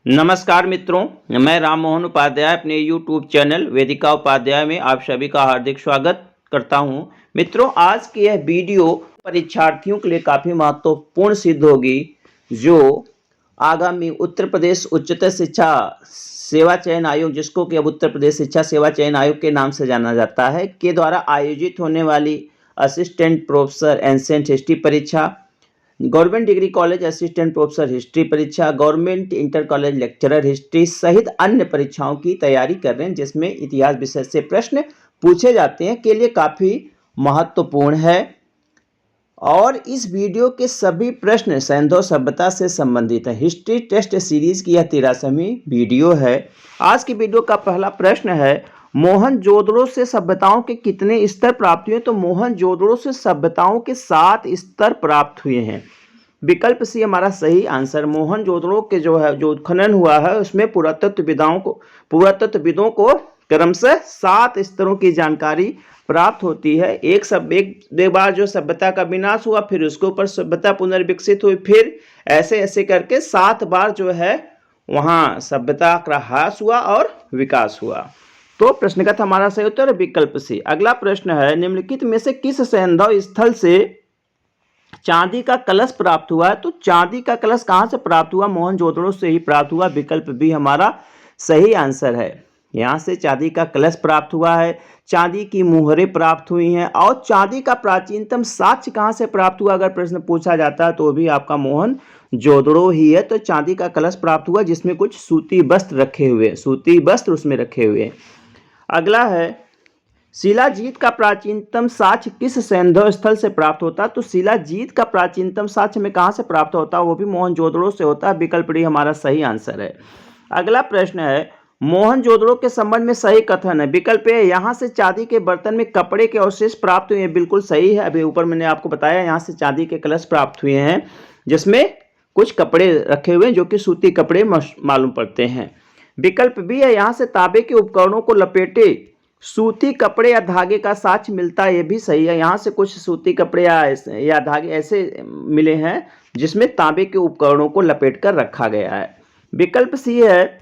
नमस्कार मित्रों, मैं राम मोहन उपाध्याय अपने YouTube चैनल वेदिका उपाध्याय में आप सभी का हार्दिक स्वागत करता हूं। मित्रों, आज की यह वीडियो परीक्षार्थियों के लिए काफ़ी महत्वपूर्ण सिद्ध होगी, जो आगामी उत्तर प्रदेश उच्चतर शिक्षा सेवा चयन आयोग, जिसको कि अब उत्तर प्रदेश शिक्षा सेवा चयन आयोग के नाम से जाना जाता है, के द्वारा आयोजित होने वाली असिस्टेंट प्रोफेसर एंशिएंट हिस्ट्री परीक्षा, government degree college assistant professor history परीक्षा, government inter college lecturer history सहित अन्य परीक्षाओं की तैयारी कर रहे हैं, जिसमें इतिहास विषय से प्रश्न पूछे जाते हैं, के लिए काफ़ी महत्वपूर्ण है। और इस वीडियो के सभी प्रश्न सैंधव सभ्यता से संबंधित है। हिस्ट्री टेस्ट सीरीज की यह 13वीं वीडियो है। आज की वीडियो का पहला प्रश्न है, मोहनजोदड़ो से सभ्यताओं के कितने स्तर प्राप्त हुए? तो मोहनजोदड़ो से सभ्यताओं के 7 स्तर प्राप्त हुए हैं। विकल्प सी हमारा सही आंसर। मोहनजोदड़ो के जो उत्खनन हुआ है उसमें पुरातत्वविदों को क्रमशः 7 स्तरों की जानकारी प्राप्त होती है। एक बार जो सभ्यता का विनाश हुआ, फिर उसके ऊपर सभ्यता पुनर्विकसित हुई, फिर ऐसे ऐसे करके 7 बार जो है वहाँ सभ्यता का ह्रास हुआ और विकास हुआ। तो प्रश्न का हमारा सही उत्तर विकल्प सी। अगला प्रश्न है, निम्नलिखित में से किस सैंधव स्थल से चांदी का कलश प्राप्त हुआ है? तो चांदी का कलश कहां से प्राप्त हुआ? मोहनजोदड़ो से ही प्राप्त हुआ। विकल्प बी हमारा सही आंसर है। यहां से चांदी का कलश प्राप्त हुआ है, चांदी की मुहरें प्राप्त हुई हैं। और चांदी का प्राचीनतम साक्ष्य कहां से प्राप्त हुआ, अगर प्रश्न पूछा जाता है तो भी आपका मोहनजोदड़ो ही है। तो चांदी का कलश प्राप्त हुआ जिसमें कुछ सूती वस्त्र उसमें रखे हुए। अगला है, शिलाजीत का प्राचीनतम साक्ष्य किस सैंधव स्थल से प्राप्त होता है? तो शिलाजीत का प्राचीनतम साक्ष्य में कहां से प्राप्त होता है? वो भी मोहनजोदड़ो से होता है। विकल्प डी हमारा सही आंसर है। अगला प्रश्न है, मोहनजोदड़ो के संबंध में सही कथन है। विकल्प ए, यहां से चांदी के बर्तन में कपड़े के अवशेष प्राप्त हुए हैं। बिल्कुल सही है। अभी ऊपर मैंने आपको बताया, यहां से चांदी के कलश प्राप्त हुए हैं जिसमें कुछ कपड़े रखे हुए हैं जो कि सूती कपड़े मालूम पड़ते हैं। विकल्प बी है, यहां से तांबे के उपकरणों को लपेटे सूती कपड़े या धागे का साक्ष्य मिलता है। ये भी सही है। यहाँ से कुछ सूती कपड़े या धागे ऐसे मिले हैं जिसमें तांबे के उपकरणों को लपेट कर रखा गया है। विकल्प सी है,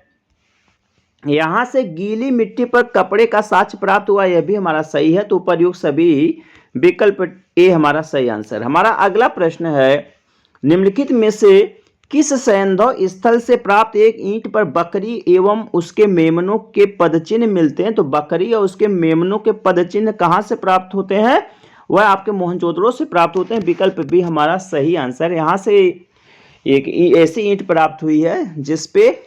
यहाँ से गीली मिट्टी पर कपड़े का साक्ष्य प्राप्त हुआ। यह भी हमारा सही है। तो उपर्युक्त सभी विकल्प ए हमारा सही आंसर। हमारा अगला प्रश्न है, निम्नलिखित में से किस सैंधव स्थल से प्राप्त एक ईंट पर बकरी एवं उसके मेमनों के पदचिन्ह मिलते हैं? तो बकरी और उसके मेमनों के पदचिन्ह कहां से प्राप्त होते हैं? वह आपके मोहनजोदड़ो से प्राप्त होते हैं। विकल्प बी हमारा सही आंसर। यहाँ से एक ऐसी ईंट प्राप्त हुई है जिसपे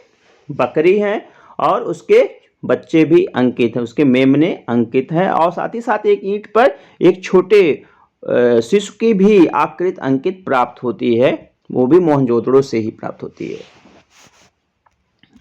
बकरी है और उसके बच्चे भी अंकित हैं, उसके मेमने अंकित हैं, और साथ ही साथ एक ईंट पर एक छोटे शिशु की भी आकृति अंकित प्राप्त होती है। वो भी मोहनजोदड़ो से ही प्राप्त होती है।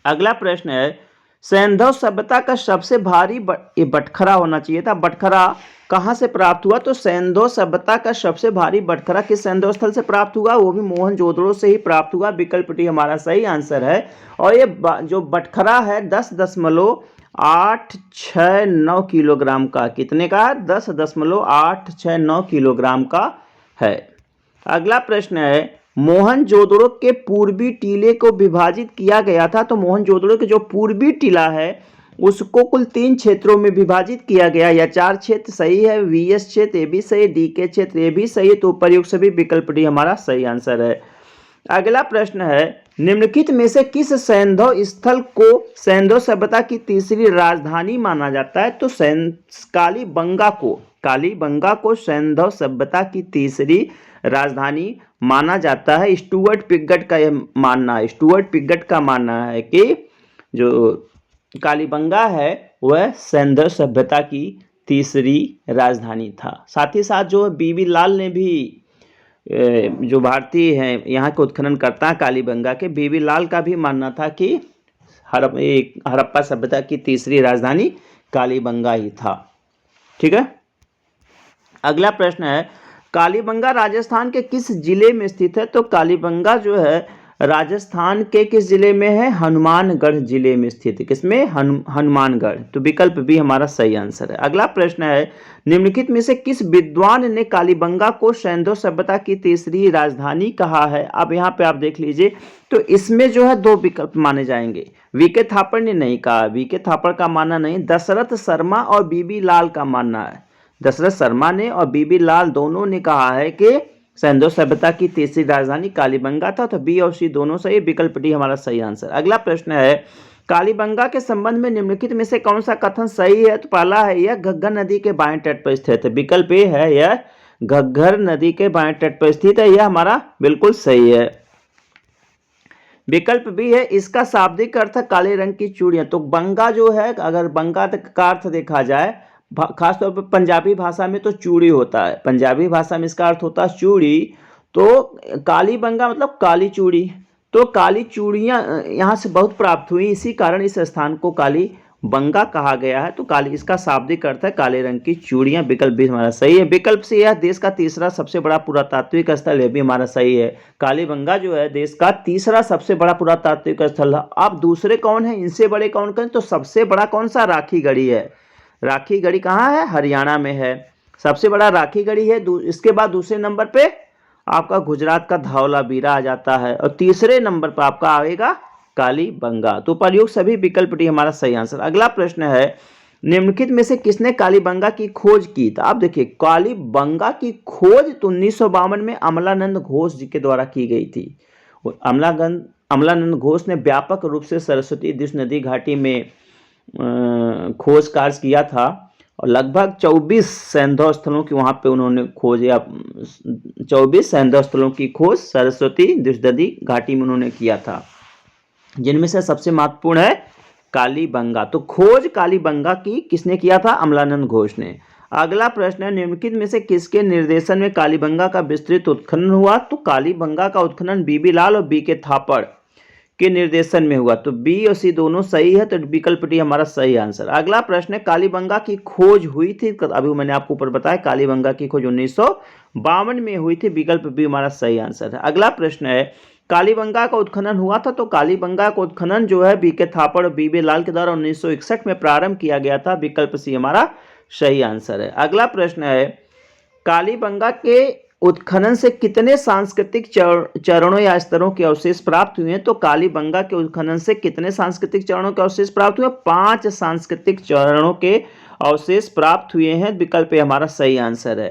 अगला प्रश्न है, सैंधव सभ्यता का सबसे भारी बटखरा होना चाहिए था। बटखरा कहां से प्राप्त हुआ? तो सैंधव सभ्यता का सबसे भारी बटखरा किस सैंधव स्थल से प्राप्त हुआ? वो भी मोहनजोदड़ो से ही प्राप्त हुआ। विकल्प डी हमारा सही आंसर है। और ये जो बटखरा है 10.869 किलोग्राम का, कितने का है? 10.869 किलोग्राम का है। अगला प्रश्न है, मोहनजोदड़ो के पूर्वी टीले को विभाजित किया गया था। तो मोहनजोदड़ो के जो पूर्वी टीला है उसको कुल 3 क्षेत्रों में विभाजित किया गया, या 4 क्षेत्र सही है, वीएस क्षेत्र ये भी सही, डी के क्षेत्र ये भी सही है। तो उपर्युक्त सभी विकल्प डी हमारा सही आंसर है। अगला प्रश्न है, निम्नलिखित में से किस सैंधव स्थल को सैंधव सभ्यता की तीसरी राजधानी माना जाता है? तो कालीबंगा को सैंधव सभ्यता की तीसरी राजधानी माना जाता है। स्टुअर्ट पिगट का मानना है कि जो कालीबंगा है वह सैंधव सभ्यता की तीसरी राजधानी था। साथ ही साथ जो बीबी लाल ने भी, जो भारतीय हैं यहाँ के उत्खननकर्ता कालीबंगा के, बीबी लाल का भी मानना था कि हड़प्पा सभ्यता की तीसरी राजधानी कालीबंगा ही था। ठीक है। अगला प्रश्न है, कालीबंगा राजस्थान के किस जिले में स्थित है? तो कालीबंगा जो है राजस्थान के किस जिले में है? हनुमानगढ़ जिले में स्थित है। किसमें? हनुमानगढ़। तो विकल्प बी हमारा सही आंसर है। अगला प्रश्न है, निम्नलिखित में से किस विद्वान ने कालीबंगा को सैंधव सभ्यता की तीसरी राजधानी कहा है? अब यहाँ पे आप देख लीजिए, तो इसमें जो है दो विकल्प माने जाएंगे। वीके थापड़ ने नहीं कहा, वीके थापड़ का मानना नहीं, दशरथ शर्मा और बीबी लाल का मानना है। दशरथ शर्मा ने और बीबी लाल दोनों ने कहा है कि सैंधव सभ्यता की तीसरी राजधानी कालीबंगा था। तो बी और सी दोनों सही, विकल्प डी हमारा सही आंसर। अगला प्रश्न है, कालीबंगा के संबंध में निम्नलिखित में से कौन सा कथन सही है? तो पहला है, यह घग्गर नदी के बाएं तट पर स्थित है। विकल्प ए है, यह घग्गर नदी के बाएं तट पर स्थित है, यह हमारा बिल्कुल सही है। विकल्प बी है, इसका शाब्दिक अर्थ काले रंग की चूड़ियां। तो बंगा जो है, अगर बंगा का अर्थ देखा जाए खासतौर पर पंजाबी भाषा में, तो चूड़ी होता है। पंजाबी भाषा में इसका अर्थ होता है चूड़ी। तो काली बंगा मतलब काली चूड़ी। तो काली चूड़ियाँ यहाँ से बहुत प्राप्त हुई, इसी कारण इस स्थान को काली बंगा कहा गया है। तो काली, इसका शाब्दिक अर्थ है काले रंग की चूड़ियाँ। विकल्प भी हमारा सही है। विकल्प से यह देश का तीसरा सबसे बड़ा पुरातात्विक स्थल है, भी हमारा सही है। कालीबंगा जो है देश का तीसरा सबसे बड़ा पुरातात्विक स्थल है। अब दूसरे कौन है, इनसे बड़े कौन कौन? तो सबसे बड़ा कौन सा? राखी गढ़ी है। राखी गढ़ी कहाँ है? हरियाणा में है। सबसे बड़ा राखी गढ़ी है। इसके बाद दूसरे नंबर पे आपका गुजरात का धौलावीरा आ जाता है, और तीसरे नंबर पर आपका आएगा कालीबंगा। तो प्रयुक्त सभी विकल्प डी हमारा सही आंसर। अगला प्रश्न है, निम्नलिखित में से किसने कालीबंगा की खोज की? तो आप देखिए, कालीबंगा की खोज तो 1952 में अमलानंद घोष जी के द्वारा की गई थी। अमलानंद घोष ने व्यापक रूप से सरस्वती दिश नदी घाटी में खोज कार्य किया था, और लगभग 24 सैंधव स्थलों की वहां पे उन्होंने खोज, या 24 सैंधव स्थलों की खोज सरस्वती दिश नदी घाटी में उन्होंने किया था, जिनमें से सबसे महत्वपूर्ण है कालीबंगा। तो खोज कालीबंगा की किसने किया था? अमलानंद घोष ने। अगला प्रश्न है, निम्नलिखित में से किसके निर्देशन में कालीबंगा का विस्तृत उत्खनन हुआ? तो कालीबंगा का उत्खनन बीबी लाल और बी के थापड़ के निर्देशन में हुआ। तो बी और सी दोनों सही है। तो विकल्प डी हमारा सही आंसर। अगला प्रश्न है, कालीबंगा की खोज हुई थी, अभी मैंने आपको ऊपर बताया कालीबंगा की खोज 1952 में हुई थी। विकल्प बी हमारा सही आंसर है। अगला प्रश्न है, कालीबंगा का उत्खनन हुआ था। तो कालीबंगा का उत्खनन जो है बी के थापड़ और बीबी लाल के द्वारा 1961 में प्रारंभ किया गया था। विकल्प सी हमारा सही आंसर है। अगला प्रश्न है, कालीबंगा के उत्खनन से कितने सांस्कृतिक चरणों या स्तरों के अवशेष प्राप्त हुए हैं? तो कालीबंगा के उत्खनन से कितने सांस्कृतिक चरणों के अवशेष प्राप्त हुए? 5 सांस्कृतिक चरणों के अवशेष प्राप्त हुए हैं। विकल्प हमारा सही आंसर है।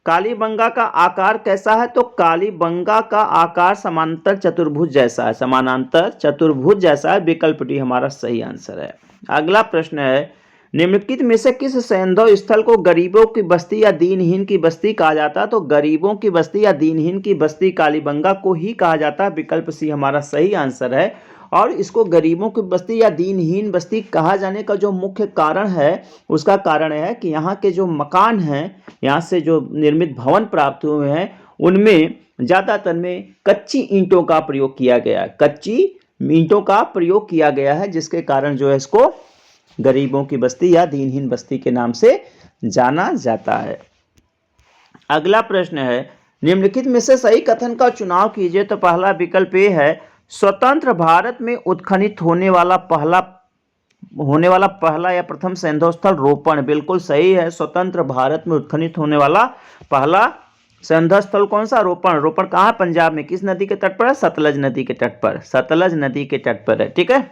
कालीबंगा का आकार कैसा है? तो कालीबंगा का आकार समानांतर चतुर्भुज जैसा है। समानांतर चतुर्भुज जैसा है। विकल्प डी हमारा सही आंसर है। अगला प्रश्न है, निम्नलिखित में से किस सैंधव स्थल को गरीबों की बस्ती या दीनहीन की बस्ती कहा जाता है? तो गरीबों की बस्ती या दीनहीन की बस्ती कालीबंगा को ही कहा जाता है। विकल्प सी हमारा सही आंसर है। और इसको गरीबों की बस्ती या दीनहीन बस्ती कहा जाने का जो मुख्य कारण है, उसका कारण है कि यहाँ के जो मकान हैं, यहाँ से जो निर्मित भवन प्राप्त हुए हैं, उनमें ज़्यादातर में कच्ची ईंटों का प्रयोग किया गया है। कच्ची ईंटों का प्रयोग किया गया है, जिसके कारण जो है इसको गरीबों की बस्ती या दीनहीन बस्ती के नाम से जाना जाता है। अगला प्रश्न है, निम्नलिखित में से सही कथन का चुनाव कीजिए। तो पहला विकल्प ए है, स्वतंत्र भारत में उत्खनित होने वाला पहला या प्रथम सैंधव स्थल रोपण। बिल्कुल सही है। स्वतंत्र भारत में उत्खनित होने वाला पहला सैंधव स्थल कौन सा? रोपण। रोपण कहाँ? पंजाब में। किस नदी के तट पर है? सतलज नदी के तट पर। सतलज नदी के तट पर है। ठीक है।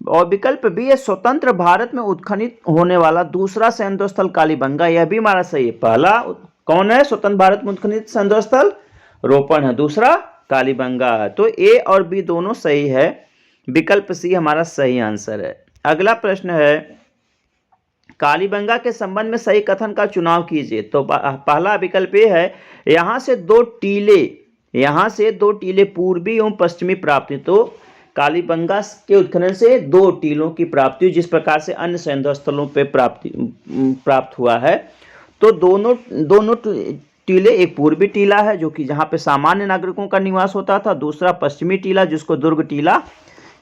और विकल्प बी है, स्वतंत्र भारत में उत्खनित होने वाला दूसरा सैंधव स्थल कालीबंगा। यह भी हमारा सही है। पहला कौन है? स्वतंत्र भारत में उत्खनित सैंधव स्थल रोपण है, दूसरा कालीबंगा है। तो ए और बी दोनों सही है। विकल्प सी हमारा सही आंसर है। अगला प्रश्न है, कालीबंगा के संबंध में सही कथन का चुनाव कीजिए। तो पहला विकल्प ए है, यहाँ से दो टीले पूर्वी एवं पश्चिमी प्राप्त हुई। तो कालीबंगा के उत्खनन से 2 टीलों की प्राप्ति हुई, जिस प्रकार से अन्य सैंधव स्थलों पे प्राप्त हुआ है। तो दोनों टीले, एक पूर्वी टीला है जो कि जहाँ पे सामान्य नागरिकों का निवास होता था, दूसरा पश्चिमी टीला जिसको दुर्ग टीला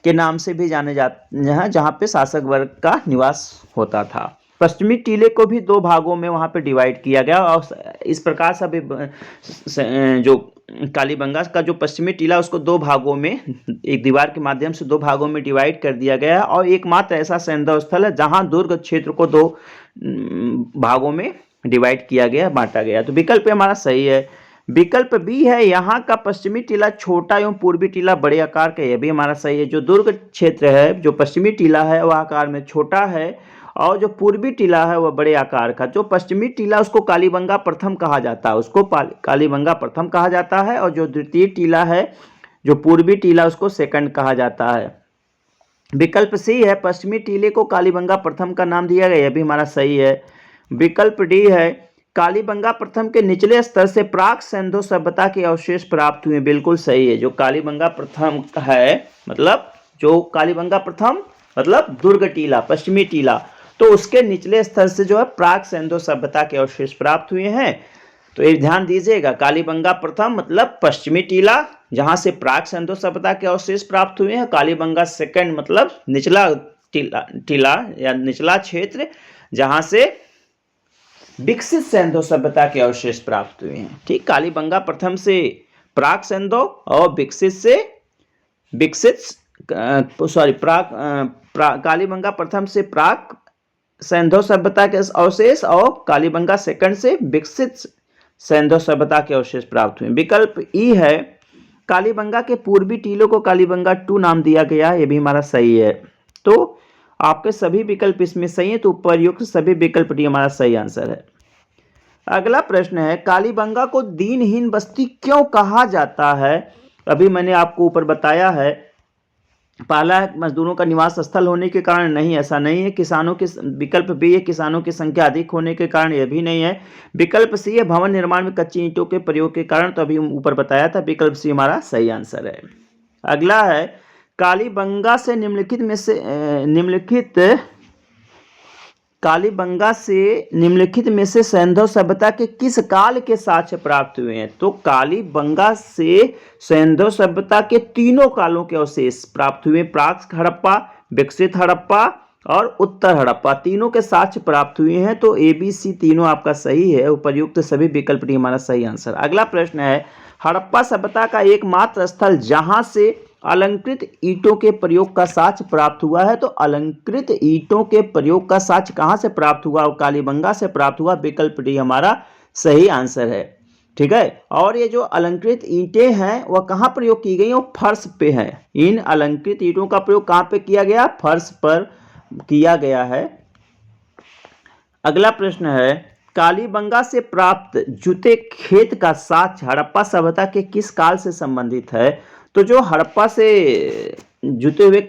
के नाम से भी जाने जाते हैं, जहाँ पे शासक वर्ग का निवास होता था। पश्चिमी टीले को भी 2 भागों में वहाँ पे डिवाइड किया गया, और इस प्रकार से जो कालीबंगा का जो पश्चिमी टीला उसको दो भागों में, एक दीवार के माध्यम से दो भागों में डिवाइड कर दिया गया है और एकमात्र ऐसा सैंधव स्थल है जहां दुर्ग क्षेत्र को दो भागों में डिवाइड किया गया, बांटा गया। तो विकल्प हमारा सही है। विकल्प बी है, यहाँ का पश्चिमी टीला छोटा एवं पूर्वी टीला बड़े आकार का, यह भी हमारा सही है। जो दुर्ग क्षेत्र है, जो पश्चिमी टीला है वह आकार में छोटा है और जो पूर्वी टीला है वह बड़े आकार का। जो पश्चिमी टीला उसको कालीबंगा प्रथम कहा जाता है, उसको कालीबंगा प्रथम कहा जाता है और जो द्वितीय टीला है, जो पूर्वी टीला, उसको सेकंड कहा जाता है। विकल्प सी है, पश्चिमी टीले को कालीबंगा प्रथम का नाम दिया गया, यह भी हमारा सही है। विकल्प डी है, कालीबंगा प्रथम के निचले स्तर से प्राक सिंधु सभ्यता के अवशेष प्राप्त हुए, बिल्कुल सही है। जो कालीबंगा प्रथम है, मतलब जो कालीबंगा प्रथम मतलब दुर्ग टीला, पश्चिमी टीला, तो उसके निचले स्तर से जो है प्राक सिंधु सभ्यता के अवशेष प्राप्त हुए हैं। तो ये ध्यान दीजिएगा, कालीबंगा प्रथम मतलब पश्चिमी टीला जहां से प्राक सिंधु सभ्यता के अवशेष प्राप्त हुए हैं। कालीबंगा सेकंड मतलब निचला टीला या निचला क्षेत्र जहां से विकसित सिंधु सभ्यता के अवशेष प्राप्त हुए हैं। ठीक, कालीबंगा प्रथम से प्राक सिंधु और कालीबंगा प्रथम से प्राक सिंधु सभ्यता के अवशेष और कालीबंगा सेकंड से विकसित सिंधु सभ्यता के अवशेष प्राप्त हुए। विकल्प ई है, कालीबंगा के पूर्वी टीलों को कालीबंगा 2 नाम दिया गया, ये भी हमारा सही है। तो आपके सभी विकल्प इसमें सही है, तो उपयुक्त सभी विकल्प डी हमारा सही आंसर है। अगला प्रश्न है, कालीबंगा को दीनहीन बस्ती क्यों कहा जाता है? अभी मैंने आपको ऊपर बताया है, पहला मजदूरों का निवास स्थल होने के कारण, नहीं ऐसा नहीं है। किसानों के, विकल्प बी है, किसानों की संख्या अधिक होने के कारण, यह भी नहीं है। विकल्प सी है, भवन निर्माण में कच्ची ईंटों के प्रयोग के कारण, तो अभी ऊपर बताया था, विकल्प सी हमारा सही आंसर है। अगला है, कालीबंगा से निम्नलिखित में से सिंधु सभ्यता के किस काल के साक्ष्य प्राप्त हुए हैं? तो कालीबंगा से सिंधु सभ्यता के तीनों कालों के अवशेष प्राप्त हुए, प्राक हड़प्पा, विकसित हड़प्पा और उत्तर हड़प्पा, तीनों के साक्ष्य प्राप्त हुए हैं। तो ए बी सी तीनों आपका सही है, उपर्युक्त सभी विकल्प डी हमारा सही आंसर। अगला प्रश्न है, हड़प्पा सभ्यता का एकमात्र स्थल जहां से अलंकृत ईंटों के प्रयोग का साक्ष्य प्राप्त हुआ है, तो अलंकृत ईंटों के प्रयोग का साक्ष्य कहां से प्राप्त हुआ? कालीबंगा से प्राप्त हुआ, विकल्प डी हमारा सही आंसर है। ठीक है, और ये जो अलंकृत ईंटें हैं वह कहां प्रयोग की गई? वो फर्श पे है। इन अलंकृत ईंटों का प्रयोग कहां पे किया गया? फर्श पर किया गया है। अगला प्रश्न है, कालीबंगा से प्राप्त जुते खेत का साक्ष्य हड़प्पा सभ्यता के किस काल से संबंधित है? तो जो हड़प्पा से जुते हुए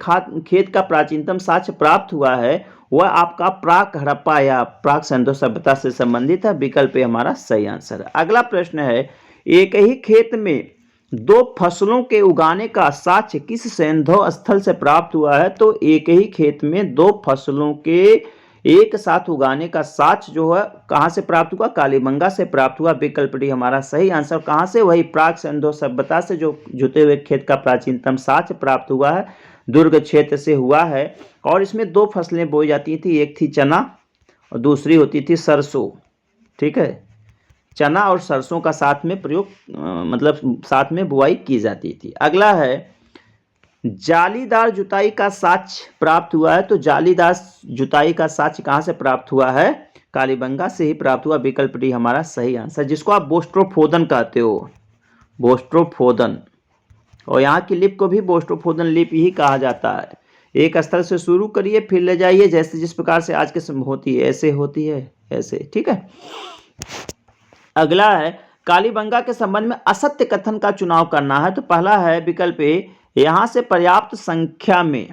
खेत का प्राचीनतम साक्ष्य प्राप्त हुआ है वह आपका प्राक हड़प्पा या प्राक सिंधु सभ्यता से संबंधित है, विकल्प हमारा सही आंसर है। अगला प्रश्न है, एक ही खेत में 2 फसलों के उगाने का साक्ष्य किस सिंधु स्थल से प्राप्त हुआ है? तो एक ही खेत में 2 फसलों के एक साथ उगाने का साक्ष्य जो है कहां से प्राप्त हुआ? कालीबंगा से प्राप्त हुआ, विकल्प डी हमारा सही आंसर। कहां से? वही प्राक सिंधु सभ्यता से जो जुते हुए खेत का प्राचीनतम साक्ष्य प्राप्त हुआ है, दुर्ग क्षेत्र से हुआ है। और इसमें 2 फसलें बोई जाती थी, एक थी चना और दूसरी होती थी सरसों। ठीक है, चना और सरसों का साथ में प्रयोग मतलब साथ में बुआई की जाती थी। अगला है, जालीदार जुताई का साक्ष्य प्राप्त हुआ है, तो जालीदार जुताई का साक्ष्य कहां से प्राप्त हुआ है? कालीबंगा से ही प्राप्त हुआ, विकल्प डी हमारा सही आंसर, जिसको आप बोस्ट्रोफोदन कहते हो, बोस्ट्रोफोदन। और यहाँ की लिप को भी बोस्ट्रोफोदन लिप ही कहा जाता है। एक स्थल से शुरू करिए फिर ले जाइए, जैसे जिस प्रकार से आज के समय होती है ऐसे होती है, ऐसे। ठीक है, अगला है, कालीबंगा के संबंध में असत्य कथन का चुनाव करना है। तो पहला है विकल्प ए, यहाँ से पर्याप्त संख्या में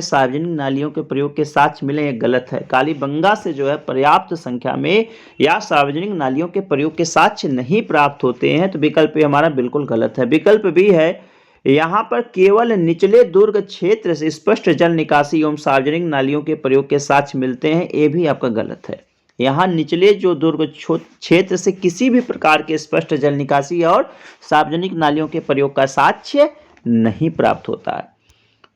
सार्वजनिक नालियों के प्रयोग के साक्ष्य मिले, ये गलत है। कालीबंगा से जो है पर्याप्त संख्या में या सार्वजनिक नालियों के प्रयोग के साक्ष्य नहीं प्राप्त होते हैं, तो विकल्प हमारा बिल्कुल गलत है। विकल्प बी है, यहाँ पर केवल निचले दुर्ग क्षेत्र से स्पष्ट जल निकासी एवं सार्वजनिक नालियों के प्रयोग के साक्ष्य मिलते हैं, ये भी आपका गलत है। यहाँ निचले जो दुर्ग क्षेत्र से किसी भी प्रकार के स्पष्ट जल निकासी और सार्वजनिक नालियों के प्रयोग का साक्ष्य नहीं प्राप्त होता है।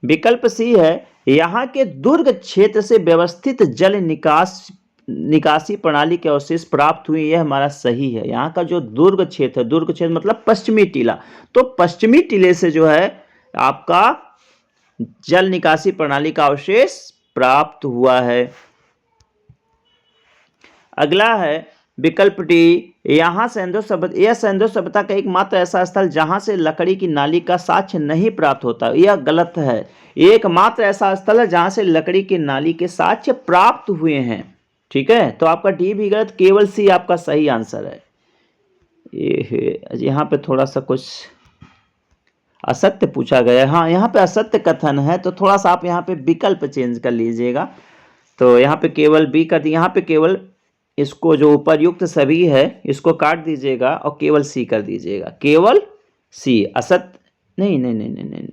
विकल्प सी है, यहाँ के दुर्ग क्षेत्र से व्यवस्थित जल निकास निकासी प्रणाली के अवशेष प्राप्त हुए, यह हमारा सही है। यहाँ का जो दुर्ग क्षेत्र है, दुर्ग क्षेत्र मतलब पश्चिमी टीला, तो पश्चिमी टीले से जो है आपका जल निकासी प्रणाली का अवशेष प्राप्त हुआ है। अगला है विकल्प डी, यहाँ सिंधु सभ्यता, यह सिंधु सभ्यता का एकमात्र ऐसा स्थल जहां से लकड़ी की नाली का साक्ष्य नहीं प्राप्त होता। यह गलत है। एकमात्र ऐसा स्थल है जहां से लकड़ी की नाली के साक्ष्य प्राप्त हुए हैं। ठीक है, तो आपका डी भी गलत, केवल सी आपका सही आंसर है। ये यहाँ पे थोड़ा सा कुछ असत्य पूछा गया है। हाँ, यहाँ पे असत्य कथन है, तो थोड़ा सा आप यहाँ पे विकल्प चेंज कर लीजिएगा। तो यहाँ पे केवल बी कर दी, यहाँ पे केवल इसको जो उपर्युक्त सभी है इसको काट दीजिएगा और केवल सी कर दीजिएगा। केवल सी असत्य नहीं, नहीं नहीं नहीं नहीं,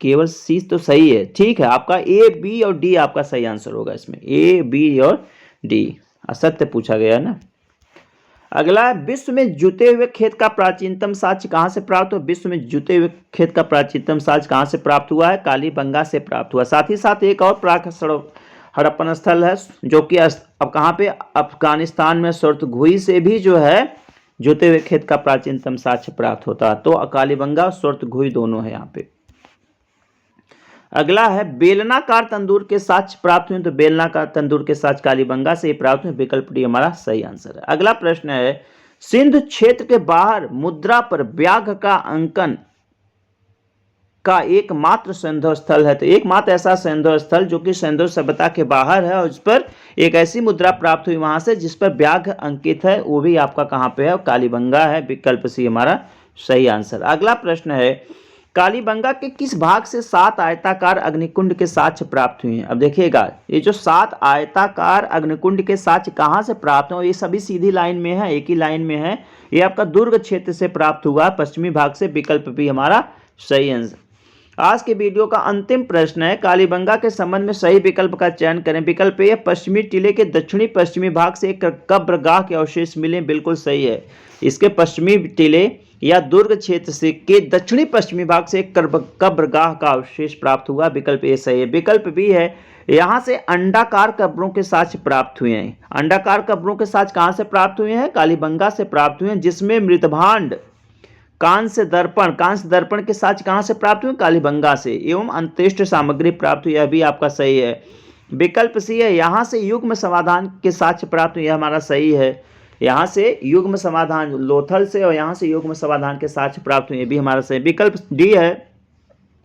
केवल सी तो सही है। ठीक है, आपका ए बी और डी आपका सही आंसर होगा इसमें, ए बी और डी। असत्य पूछा गया है ना। अगला, विश्व में जुते हुए खेत का प्राचीनतम साक्ष्य कहाँ से प्राप्त हुआ। विश्व में जुते हुए खेत का प्राचीनतम साक्ष्य कहाँ से प्राप्त हुआ है, कालीबंगा से प्राप्त हुआ। साथ ही साथ एक और प्राक हड़प्पन स्थल है जो कि अब कहाँ पे, अफगानिस्तान में सुरतगुही से भी जो है जुते हुए खेत का प्राचीनतम साक्ष्य प्राप्त होता है। तो कालीबंगा और सुरतगुही दोनों है यहाँ पे। अगला है बेलनाकार तंदूर के साक्ष्य प्राप्त हुए, तो बेलनाकार तंदूर के साक्ष्य कालीबंगा से प्राप्त हुए। विकल्प डी हमारा सही आंसर है। अगला प्रश्न है सिंध क्षेत्र के बाहर मुद्रा पर व्याघ्र का अंकन का एकमात्र सिंधु स्थल है। तो एकमात्र ऐसा सिंधु स्थल जो कि सिंधु सभ्यता के बाहर है और उस पर एक ऐसी मुद्रा प्राप्त हुई वहां से जिस पर व्याघ्र अंकित है, वो भी आपका कहां पे है, कालीबंगा है। विकल्प सी हमारा सही आंसर। अगला प्रश्न है कालीबंगा के किस भाग से 7 आयताकार अग्निकुंड के साक्ष्य प्राप्त हुए हैं। अब देखिएगा, ये जो 7 आयताकार अग्निकुंड के साक्ष्य कहां से प्राप्त हुए, ये सभी सीधी लाइन में है, एक ही लाइन में है। ये आपका दुर्ग क्षेत्र से प्राप्त हुआ, पश्चिमी भाग से। विकल्प भी हमारा सही आंसर। आज के वीडियो का अंतिम प्रश्न है कालीबंगा के संबंध में सही विकल्प का चयन करें। विकल्प ए, पश्चिमी टीले के दक्षिणी पश्चिमी भाग से एक कब्रगाह के अवशेष मिले। बिल्कुल सही है। इसके पश्चिमी टीले या दुर्ग क्षेत्र से के दक्षिणी पश्चिमी भाग से एक कब्रगाह का अवशेष प्राप्त हुआ। विकल्प ए सही है। विकल्प बी है, यहाँ से अंडाकार कब्रों के साक्ष्य प्राप्त हुए हैं। अंडाकार कब्रों के साक्ष्य कहाँ से प्राप्त हुए हैं, कालीबंगा से प्राप्त हुए हैं, जिसमें मृतभांड, कांस्य दर्पण के साक्ष्य कहां से प्राप्त हुए, कालीबंगा से, एवं अंत्येष्ट सामग्री प्राप्त हुई। यह भी आपका सही है। विकल्प सी है, यहां से युग्म समाधान के साक्ष्य प्राप्त हुए। यह हमारा सही है। यहां से युग्म समाधान लोथल से और यहां से युग्म समाधान के साक्ष्य प्राप्त हुए, भी हमारा सही। विकल्प डी है,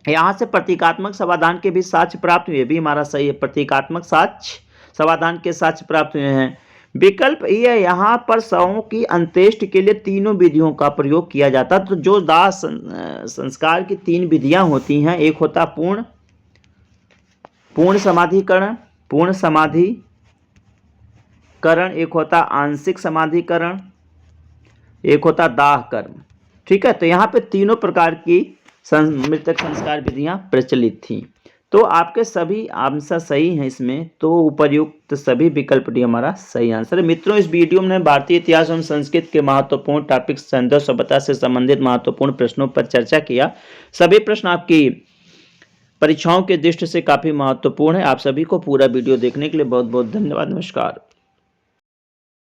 यहां से प्रतीकात्मक समाधान के भी साक्ष्य प्राप्त हुए, भी हमारा सही है। प्रतीकात्मक साक्ष्य समाधान के साक्ष्य प्राप्त हुए हैं। विकल्प ये है, यहाँ पर शवों की अंत्येष्टि के लिए तीनों विधियों का प्रयोग किया जाता है। तो जो दाह संस्कार की 3 विधियां होती हैं, एक होता पूर्ण समाधिकरण, एक होता आंशिक समाधिकरण, एक होता दाह कर्म। ठीक है, तो यहाँ पे तीनों प्रकार की मृतक संस्कार विधियां प्रचलित थी। तो आपके सभी आंसर सही हैं इसमें, तो उपर्युक्त सभी विकल्प डी हमारा सही आंसर है। मित्रों, इस वीडियो में भारतीय इतिहास एवं संस्कृत के महत्वपूर्ण टॉपिक सिंधु सभ्यता से संबंधित महत्वपूर्ण प्रश्नों पर चर्चा किया। सभी प्रश्न आपकी परीक्षाओं के दृष्टि से काफी महत्वपूर्ण है। आप सभी को पूरा वीडियो देखने के लिए बहुत बहुत धन्यवाद। नमस्कार।